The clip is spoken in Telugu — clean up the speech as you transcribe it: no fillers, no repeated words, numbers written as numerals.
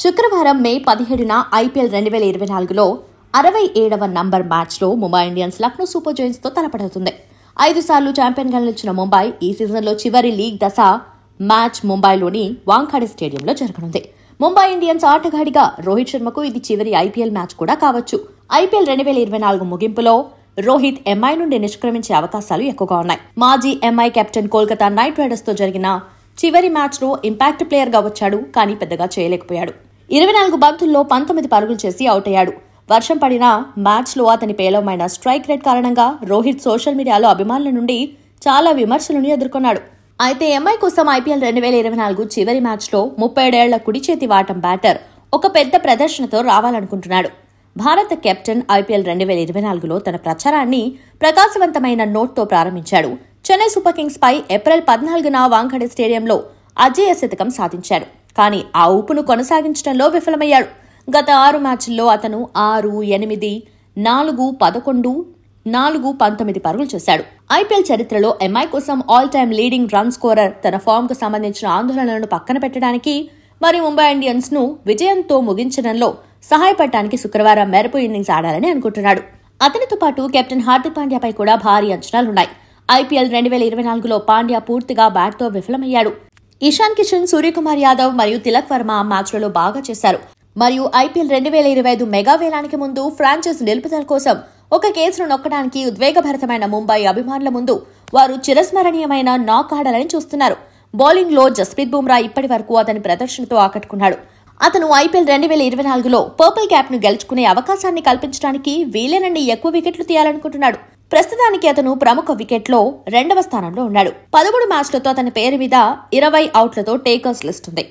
శుక్రవారం మే 17న ఐపీఎల్ 2024లో 67వ నంబర్ మ్యాచ్లో ముంబై ఇండియన్స్ లక్నో సూపర్ జైంట్స్తో తలపడుతుంది. 5 సార్లు ఛాంపియన్గా నిలిచిన ముంబై ఈ సీజన్లో చివరి లీగ్ దశ మ్యాచ్ ముంబైలోని వాంఖాడే స్టేడియంలో జరగనుంది. ముంబై ఇండియన్స్ ఆటగాడిగా రోహిత్ శర్మకు ఇది చివరి ఐపీఎల్ మ్యాచ్ కూడా కావచ్చు. ఐపీఎల్ 2024 ముగింపులో రోహిత్ ఎంఐ నుండి నిష్క్రమించే అవకాశాలు ఎక్కువగా ఉన్నాయి. మాజీ MI captain Kolkata night riders తో జరిగిన చివరి మ్యాచ్లో ఇంపాక్ట్ ప్లేయర్ గా వచ్చాడు, కానీ పెద్దగా చేయలేకపోయాడు. 24 బంతుల్లో 19 పరుగులు చేసి అవుట్ అయ్యాడు. వర్షం పడిన మ్యాచ్లో అతని పేలవమైన స్ట్రైక్ రేట్ కారణంగా రోహిత్ సోషల్ మీడియాలో అభిమానుల నుండి చాలా విమర్శలను ఎదుర్కొన్నాడు. అయితే ఎంఐ కోసం ఐపీఎల్ 2024 చివరి మ్యాచ్లో 37 ఏళ్ల కుడి చేతి వాటం బ్యాటర్ ఒక పెద్ద ప్రదర్శనతో రావాలనుకుంటున్నాడు. భారత కెప్టెన్ ఐపీఎల్ 2024లో తన ప్రచారాన్ని ప్రకాశవంతమైన నోట్తో ప్రారంభించాడు. చెన్నై సూపర్ కింగ్స్ పై ఏప్రిల్ 14న వాంఖాడే స్టేడియంలో అజేయ శతకం సాధించాడు. కానీ ఆ ఊపును కొనసాగించడంలో విఫలమయ్యాడు. గత 6 మ్యాచ్ల్లో అతను 6, 8, 4, 11, 4, 19 పరుగులు చేశాడు. ఐపీఎల్ చరిత్రలో ఎంఐ కోసం all time leading run scorer తన ఫామ్ కు సంబంధించిన ఆందోళనలను పక్కన పెట్టడానికి మరి ముంబై ఇండియన్స్ ను విజయంతో ముగించడంలో సహాయపడటానికి శుక్రవారం మెరుపు ఇన్నింగ్స్ ఆడాలని అనుకుంటున్నాడు. అతనితో పాటు కెప్టెన్ హార్దిక్ పాండ్యాపై కూడా భారీ అంచనాలున్నాయి. ఐపీఎల్ 2024లో పాండ్యా పూర్తిగా బ్యాట్తో విఫలమయ్యాడు. ఇషాన్ కిషన్, సూర్యకుమార్ యాదవ్ మరియు తిలక్ వర్మ మ్యాచ్లలో బాగా చేశారు. మరియు ఐపీఎల్ 2025 మెగా వేలానికి ముందు ఫ్రాంచైజ్ నిలుపుదల కోసం ఒక కేసును నొక్కడానికి ఉద్వేగభరితమైన ముంబై అభిమానుల ముందు వారు చిరస్మరణీయమైన నాక్ ఆడాలని చూస్తున్నారు. బౌలింగ్ లో జస్ప్రీత్ బుమ్రా ఇప్పటి వరకు అతని ప్రదర్శనతో ఆకట్టుకున్నాడు. అతను ఐపీఎల్ 2024లో పర్పుల్ క్యాప్ ను గెలుచుకునే అవకాశాన్ని కల్పించడానికి వీలైనన్ని ఎక్కువ వికెట్లు తీయాలనుకుంటున్నాడు. ప్రస్తుతానికి అతను ప్రముఖ వికెట్లో 2వ స్థానంలో ఉన్నాడు. 13 మ్యాచ్లతో అతని పేరు మీద 20 అవుట్లతో టేకర్స్ లిస్ట్ ఉంది.